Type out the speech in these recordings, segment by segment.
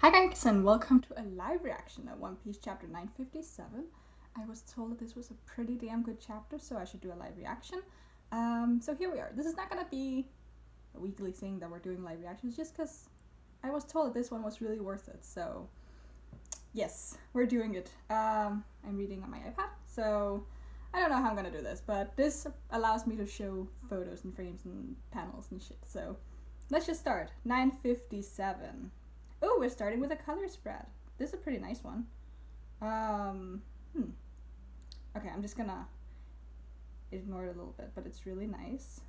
Hi guys, and welcome to a live reaction of One Piece chapter 957. I was told that this was a pretty damn good chapter, so I should do a live reaction. So here we are. This is not gonna be a weekly thing that we're doing live reactions, just because I was told that this one was really worth it. So yes, we're doing it. I'm reading on my iPad, so I don't know how I'm gonna do this, but this allows me to show photos and frames and panels and shit. So let's just start. 957. Oh, we're starting with a color spread. This is a pretty nice one. Okay, I'm just gonna ignore it a little bit, but it's really nice.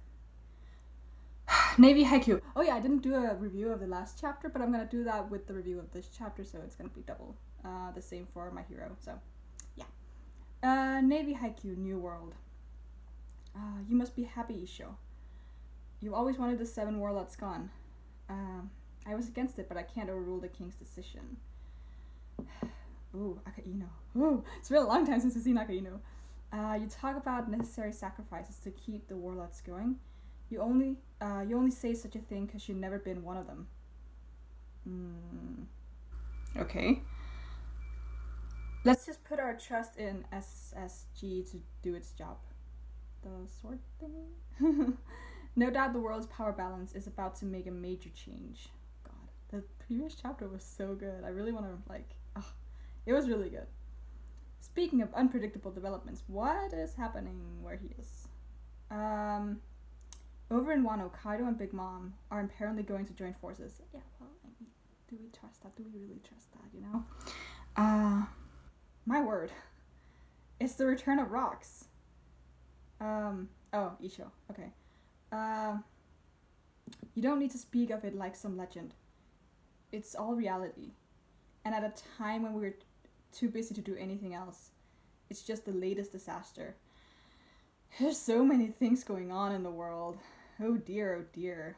Navy Haikyuu. Oh yeah, I didn't do a review of the last chapter, but I'm gonna do that with the review of this chapter, so it's gonna be double. The same for my hero, so yeah. Navy Haikyuu, New World. You must be happy, Isho. You always wanted the 7 warlords gone. I was against it, but I can't overrule the king's decision. Ooh, Akainu. Ooh, it's been a long time since we've seen Akainu. You talk about necessary sacrifices to keep the warlords going. You only say such a thing because you've never been one of them. Okay. Let's just put our trust in SSG to do its job. The sword thing? No doubt the world's power balance is about to make a major change. God, the previous chapter was so good. I really want to, it was really good. Speaking of unpredictable developments, what is happening where he is? Over in Wano, Kaido and Big Mom are apparently going to join forces. Yeah, well, do we trust that? Do we really trust that, you know? My word. It's the return of rocks. Oh, Isho. Okay. You don't need to speak of it like some legend. It's all reality. And at a time when we were too busy to do anything else, it's just the latest disaster. There's so many things going on in the world. Oh dear, oh dear.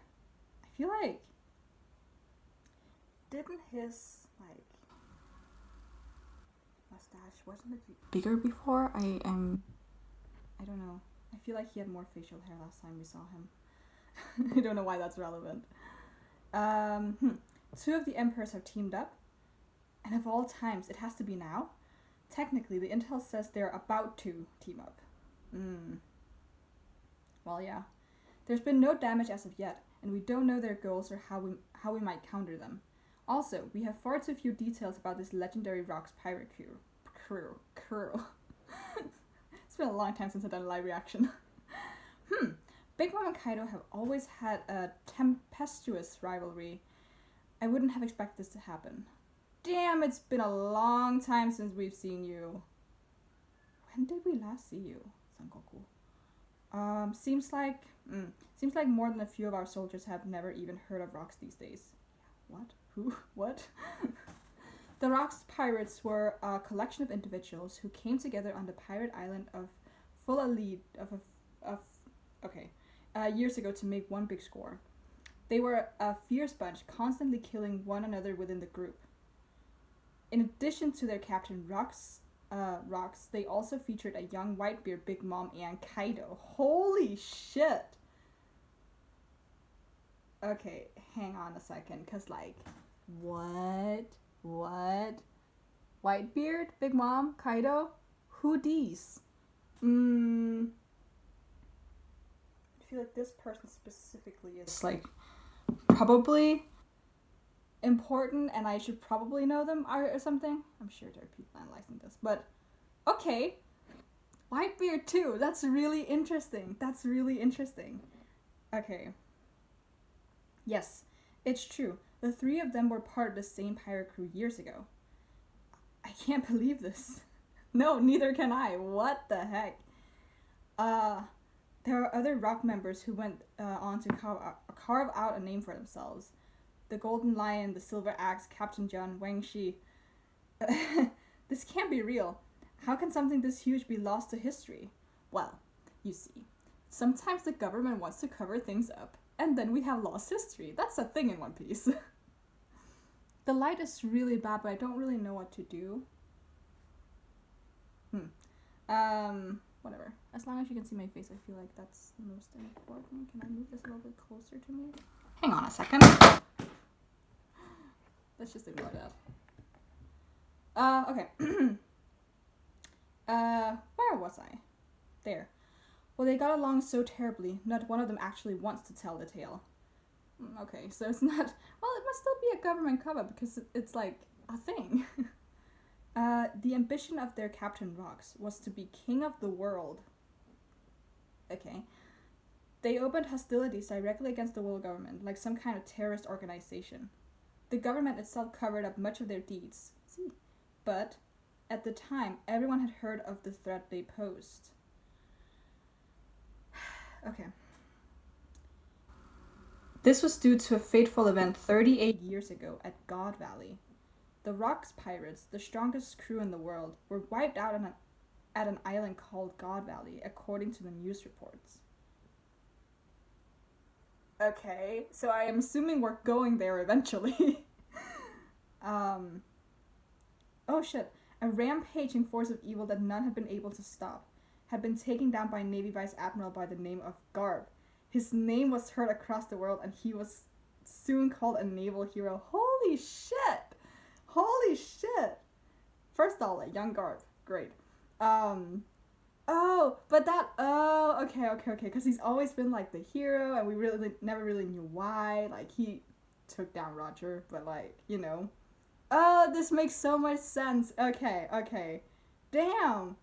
I feel like... Didn't his, mustache, wasn't it bigger before? I don't know. I feel like he had more facial hair last time we saw him. I don't know why that's relevant. 2 of the emperors have teamed up, and of all times, it has to be now. Technically, the intel says they're about to team up. Well, yeah. There's been no damage as of yet, and we don't know their goals or how we might counter them. Also, we have far too few details about this legendary Rocks pirate crew. It's been a long time since I've done a live reaction. Big Mom and Kaido have always had a tempestuous rivalry. I wouldn't have expected this to happen. Damn, it's been a long time since we've seen you. When did we last see you, Sangoku? Seems like more than a few of our soldiers have never even heard of Rocks these days. What? Who? What? The Rocks pirates were a collection of individuals who came together on the pirate island of years ago to make one big score. They were a fierce bunch, constantly killing one another within the group. In addition to their captain Rocks, they also featured a young Whitebeard, Big Mom, and Kaido. Holy shit! Okay, hang on a second, cause what? Whitebeard, Big Mom, Kaido? Who these? I feel like this person specifically is probably important, and I should probably know them or something. I'm sure there are people analyzing this, but okay. Whitebeard too. That's really interesting. Okay. Yes, it's true. The 3 of them were part of the same pirate crew years ago. I can't believe this. No, neither can I. What the heck? There are other Rock members who went on to carve out a name for themselves. The Golden Lion, the Silver Axe, Captain John, Wang Shi. This can't be real. How can something this huge be lost to history? Well, you see, sometimes the government wants to cover things up, and then we have lost history. That's a thing in One Piece. The light is really bad, but I don't really know what to do. Whatever. As long as you can see my face, I feel like that's the most important. Can I move this a little bit closer to me? Hang on a second. Let's just ignore that. Okay. Where was I? There. Well, they got along so terribly, not one of them actually wants to tell the tale. Okay, so it's not... Well, it must still be a government cover because it's like a thing. The ambition of their Captain Rox was to be king of the world. Okay. They opened hostilities directly against the world government, like some kind of terrorist organization. The government itself covered up much of their deeds. See? But, at the time, everyone had heard of the threat they posed. Okay. This was due to a fateful event 38 years ago at God Valley. The Rox pirates, the strongest crew in the world, were wiped out at an island called God Valley, according to the news reports. Okay, so I am assuming we're going there eventually. Oh shit. A rampaging force of evil that none had been able to stop had been taken down by a Navy Vice Admiral by the name of Garp. His name was heard across the world and he was soon called a naval hero. Holy shit! Holy shit! First of all, like, young Garp. Great. Okay, because he's always been, like, the hero, and we really never really knew why. Like, he took down Roger, but, like, you know. Oh, this makes so much sense. Okay. Damn!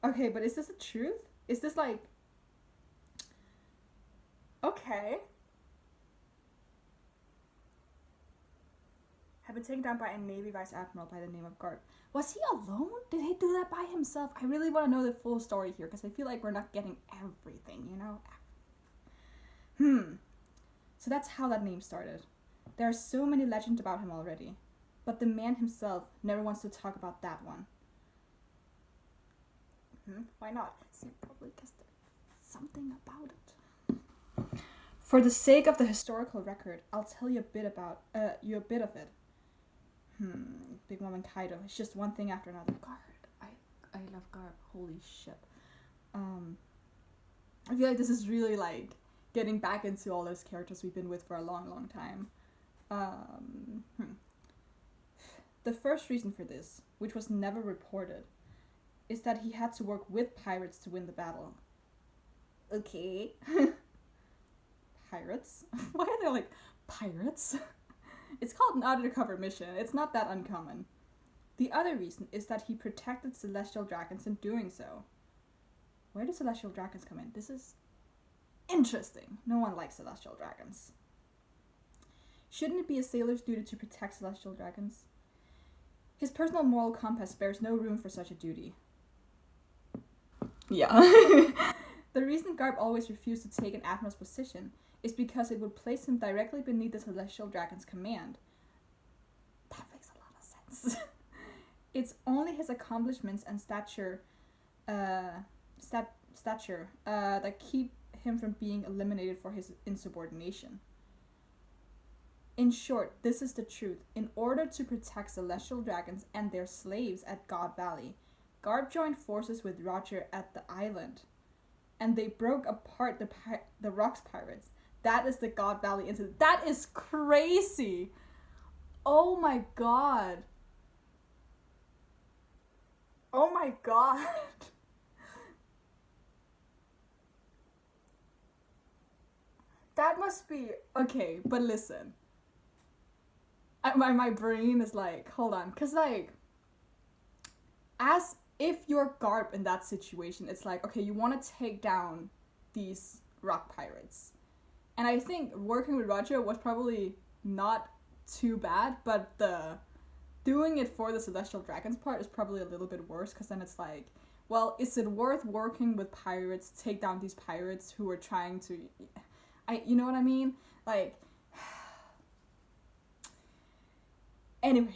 Okay, but is this the truth? Is this, like... Okay. Had been taken down by a Navy Vice Admiral by the name of Garp. Was he alone? Did he do that by himself? I really want to know the full story here because I feel like we're not getting everything, you know? So that's how that name started. There are so many legends about him already, but the man himself never wants to talk about that one. Why not? See, probably because there's something about it. For the sake of the historical record, I'll tell you a bit of it. Big Mom and Kaido. It's just one thing after another. Garp. I love Garp. Holy shit. I feel like this is really like getting back into all those characters we've been with for a long, long time. The first reason for this, which was never reported, is that he had to work with pirates to win the battle. Okay. Pirates? Why are they like pirates? It's called an undercover mission. It's not that uncommon. The other reason is that he protected celestial dragons in doing so. Where do celestial dragons come in? This is interesting. No one likes celestial dragons. Shouldn't it be a sailor's duty to protect celestial dragons? His personal moral compass bears no room for such a duty. Yeah. The reason Garp always refused to take an admiral's position is because it would place him directly beneath the Celestial Dragon's command. That makes a lot of sense. It's only his accomplishments and stature that keep him from being eliminated for his insubordination. In short, this is the truth. In order to protect celestial dragons and their slaves at God Valley, Garp joined forces with Roger at the island, and they broke apart the Rox pirates. That is the God Valley incident. That is crazy! Oh my god. Oh my god. That must be... Okay, but listen. My brain is like, hold on. Because, like, as if you're Garp in that situation, it's like, okay, you want to take down these rock pirates. And I think working with Roger was probably not too bad, but the doing it for the Celestial Dragons part is probably a little bit worse, because then it's like, well, is it worth working with pirates to take down these pirates who are trying to... you know what I mean? Like... Anyway.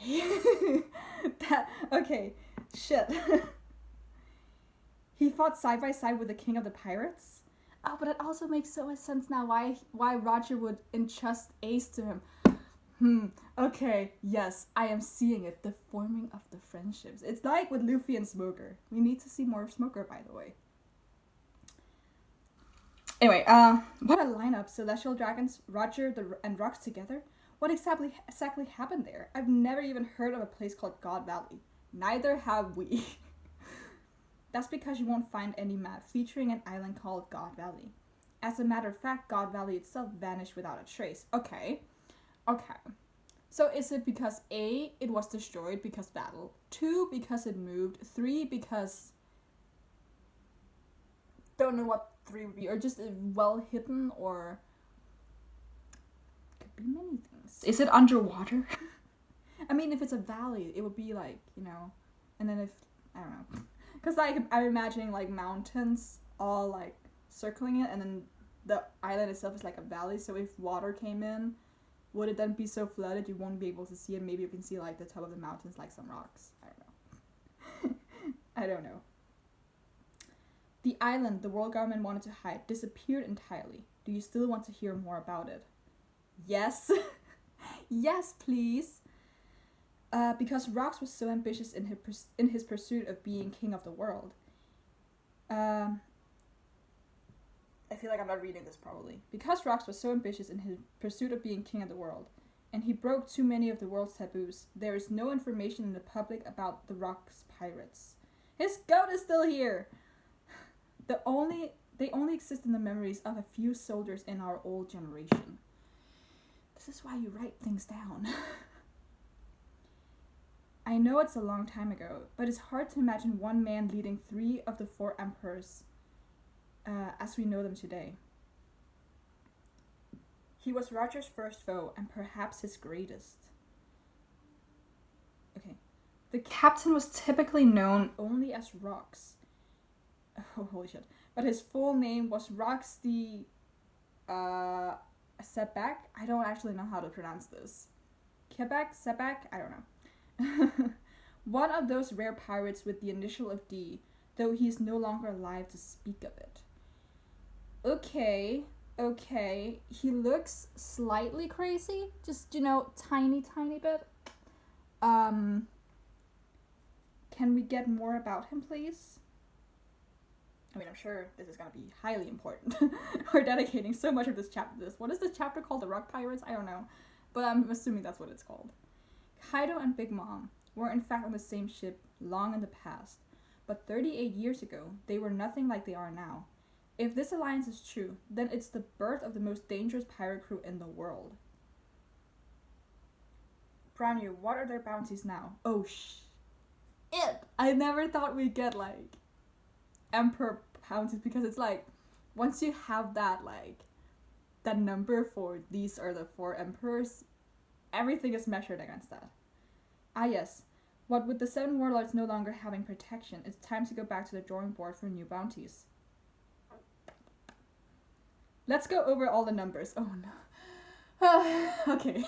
Okay, shit. He fought side by side with the king of the pirates? Oh, but it also makes so much sense now why Roger would entrust Ace to him. Okay, yes, I am seeing it. The forming of the friendships. It's like with Luffy and Smoker. We need to see more of Smoker, by the way. Anyway, what a lineup. Celestial Dragons, Roger and Rox together. What exactly happened there? I've never even heard of a place called God Valley. Neither have we. That's because you won't find any map featuring an island called God Valley. As a matter of fact, God Valley itself vanished without a trace. Okay. So is it because A, it was destroyed because battle, 2, because it moved, 3, because don't know what 3 would be, or just well hidden, or could be many things. Is it underwater? I mean, if it's a valley, it would be like, you know, and then if, I don't know, because I'm imagining like mountains all like circling it, and then the island itself is like a valley, so if water came in, would it then be so flooded you won't be able to see it? Maybe you can see like the top of the mountains, like some rocks. I don't know. I don't know. The island the world government wanted to hide disappeared entirely. Do you still want to hear more about it? Yes. Yes, please. Because Rox was so ambitious in his pursuit of being king of the world. I feel like I'm not reading this properly. Because Rox was so ambitious in his pursuit of being king of the world, and he broke too many of the world's taboos, there is no information in the public about the Rox pirates. His goat is still here! They only exist in the memories of a few soldiers in our old generation. This is why you write things down. I know it's a long time ago, but it's hard to imagine one man leading 3 of the 4 emperors as we know them today. He was Roger's first foe, and perhaps his greatest. Okay. The captain was typically known only as Rox. Oh, holy shit. But his full name was Rox the Sebek? I don't actually know how to pronounce this. Quebec? Sebek? I don't know. One of those rare pirates with the initial of D, though he is no longer alive to speak of it. Okay. He looks slightly crazy. Just, you know, tiny bit. Can we get more about him, please? I mean, I'm sure this is going to be highly important. We're dedicating so much of this chapter to this. What is this chapter called? The Rock Pirates? I don't know. But I'm assuming that's what it's called. Kaido and Big Mom were in fact on the same ship long in the past. But 38 years ago, they were nothing like they are now. If this alliance is true, then it's the birth of the most dangerous pirate crew in the world. Brand new, what are their bounties now? Oh, I never thought we'd get, like, Emperor bounties, because it's like, once you have that, like, that number for these are the 4 emperors, everything is measured against that. Ah, yes. What with the 7 warlords no longer having protection, it's time to go back to the drawing board for new bounties. Let's go over all the numbers. Oh no. Okay.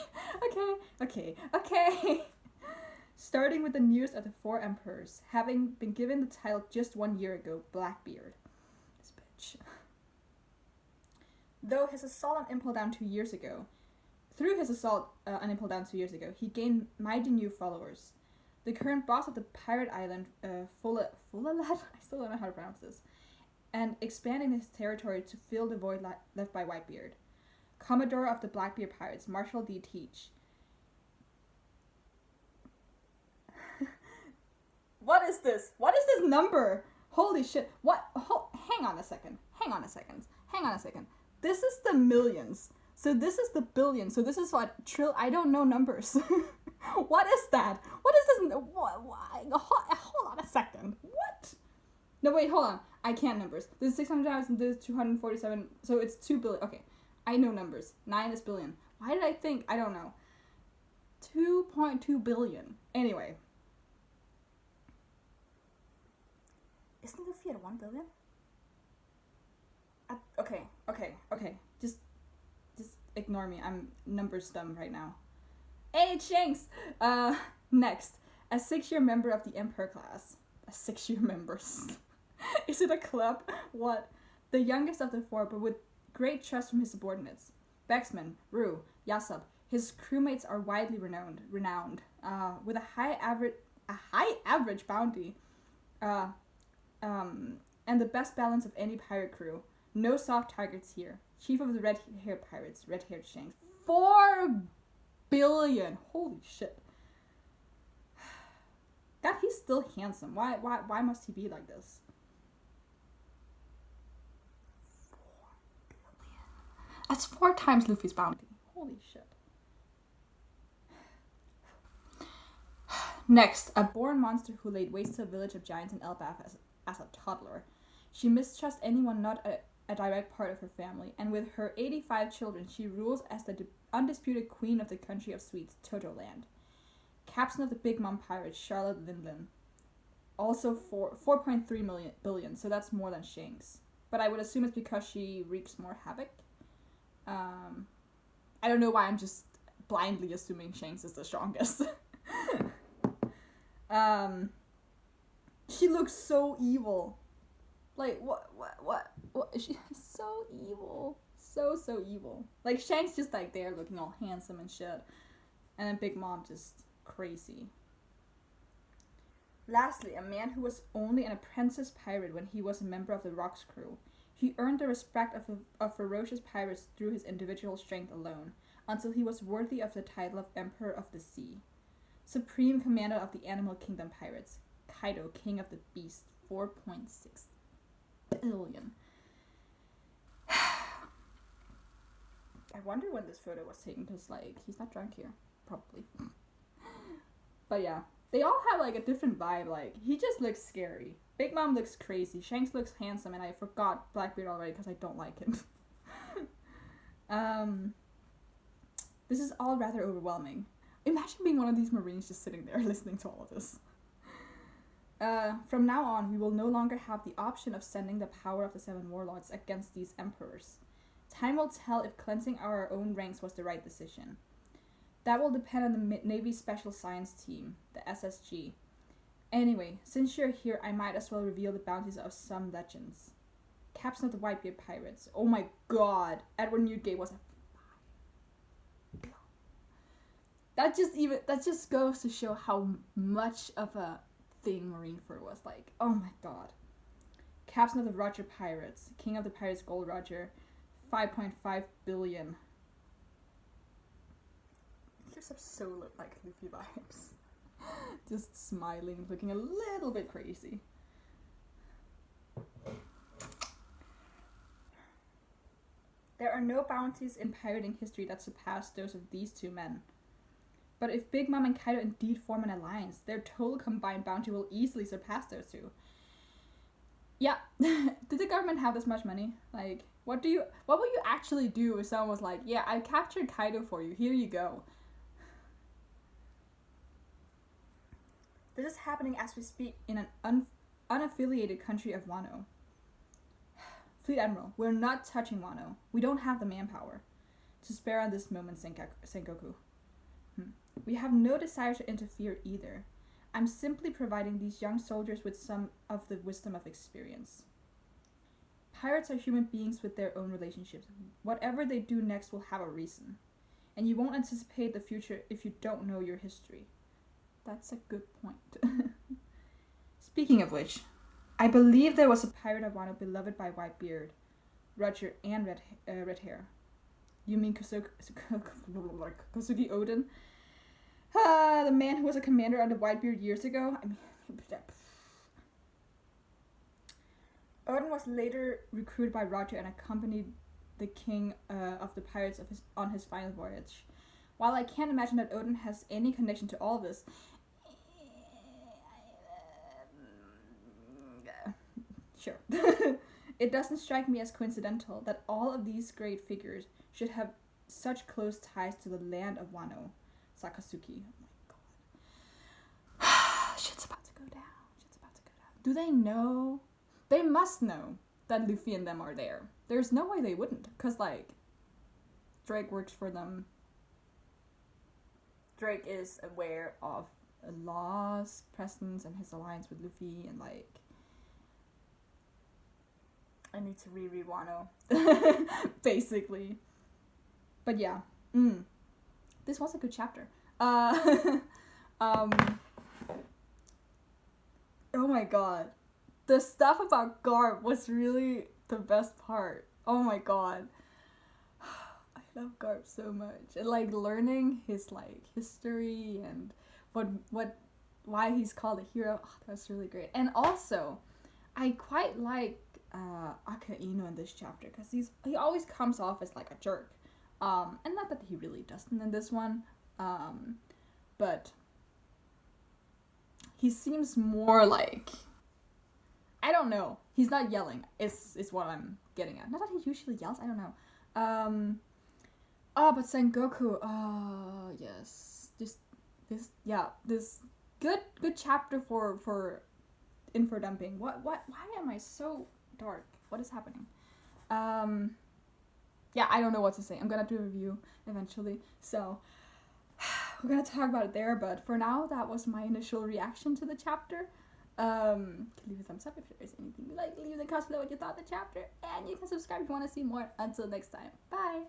Starting with the newest of the 4 emperors, having been given the title just 1 year ago, Blackbeard. This bitch. Through his assault on Impel Down 2 years ago, he gained mighty new followers. The current boss of the pirate island, Fulalat, I still don't know how to pronounce this, and expanding his territory to fill the void left by Whitebeard. Commodore of the Blackbeard Pirates, Marshal D. Teach. What is this? What is this number? Holy shit. What? Hang on a second. This is the millions. So this is the billion. So this is what? I don't know numbers. What is that? What is this? Hold on a second. What? No, wait, hold on. I can't numbers. This is 600,000, this is 247. So it's 2 billion. Okay, I know numbers. 9 is billion. Why did I think? I don't know. 2.2 billion. Anyway. Isn't the fee at 1 billion? Okay. Just ignore me. I'm numbers dumb right now. Hey, Shanks! Next. A 6-year member of the Emperor class. A 6-year member. Is it a club? What? The youngest of the 4, but with great trust from his subordinates. Bexman, Rue, Yasub. His crewmates are widely renowned. With a high average bounty. And the best balance of any pirate crew. No soft targets here. Chief of the red-haired pirates, red-haired Shanks. 4 billion. Holy shit. God, he's still handsome. Why must he be like this? 4 billion. That's 4 times Luffy's bounty. Holy shit. Next, a born monster who laid waste to a village of giants in Elbaf as a toddler. She mistrusts anyone not a direct part of her family, and with her 85 children, she rules as the undisputed queen of the country of sweets, Totoland. Captain of the Big Mom Pirates, Charlotte Lindlin. Also 4.3 billion, so that's more than Shanks. But I would assume it's because she wreaks more havoc. I don't know why I'm just blindly assuming Shanks is the strongest. She looks so evil. Like, what? She's so evil. So evil. Like, Shanks just, like, there looking all handsome and shit. And then Big Mom just crazy. Lastly, a man who was only an apprentice pirate when he was a member of the Rocks crew. He earned the respect of ferocious pirates through his individual strength alone, until he was worthy of the title of Emperor of the Sea. Supreme Commander of the Animal Kingdom Pirates. Kaido, King of the Beast. 4.6 billion. I wonder when this photo was taken, because, like, he's not drunk here. Probably. But yeah. They all have, like, a different vibe. Like, he just looks scary. Big Mom looks crazy. Shanks looks handsome, and I forgot Blackbeard already because I don't like him. This is all rather overwhelming. Imagine being one of these Marines just sitting there listening to all of this. From now on, we will no longer have the option of sending the power of the 7 warlords against these emperors. Time will tell if cleansing our own ranks was the right decision. That will depend on the Navy's Special Science Team, the SSG. Anyway, since you're here, I might as well reveal the bounties of some legends. Captain of the Whitebeard Pirates. Oh my god, Edward Newgate was a... That just goes to show how much of a thing Marineford was like. Oh my god. Captain of the Roger Pirates. King of the Pirates Gold Roger. 5.5 billion. Gives up so like Luffy vibes. Just smiling, looking a little bit crazy. There are no bounties in pirating history that surpass those of these 2 men. But if Big Mom and Kaido indeed form an alliance, their total combined bounty will easily surpass those 2. Yeah. Did the government have this much money? Like, what would you actually do if someone was like, yeah, I captured Kaido for you, here you go. This is happening as we speak in an unaffiliated country of Wano. Fleet Admiral, we're not touching Wano. We don't have the manpower to spare on this moment, Sengoku. We have no desire to interfere either. I'm simply providing these young soldiers with some of the wisdom of experience. Pirates are human beings with their own relationships. Whatever they do next will have a reason. And you won't anticipate the future if you don't know your history. That's a good point. Speaking of which, I believe there was a pirate of Wano beloved by Whitebeard, Roger, and Red Hair. You mean Kosugi Odin? The man who was a commander under Whitebeard years ago? I mean, Odin was later recruited by Roger and accompanied the king of the pirates on his final voyage. While I can't imagine that Odin has any connection to all this, sure. It doesn't strike me as coincidental that all of these great figures should have such close ties to the land of Wano, Sakasuki. Oh my god. Shit's about to go down. Do they know? They must know that Luffy and them are there. There's no way they wouldn't, because, like, Drake works for them. Drake is aware of Law's presence and his alliance with Luffy, and, like, I need to reread Wano. Basically. But yeah. This was a good chapter. Oh my god. The stuff about Garp was really the best part. Oh my god. love Garp so much. And like learning his like history and why he's called a hero. Oh, that's really great. And also, I quite like Akainu in this chapter because he always comes off as like a jerk. And not that he really doesn't in this one. But he seems more like, I don't know. He's not yelling. Is what I'm getting at. Not that he usually yells. I don't know. But Sengoku. Oh yes. Just this good chapter for info dumping. Why am I so dark? What is happening? Yeah, I don't know what to say. I'm gonna do a review eventually. So we're gonna talk about it there, but for now that was my initial reaction to the chapter. Leave a thumbs up if there is anything you like. Leave in the comments below what you thought of the chapter, and you can subscribe if you want to see more. Until next time, bye.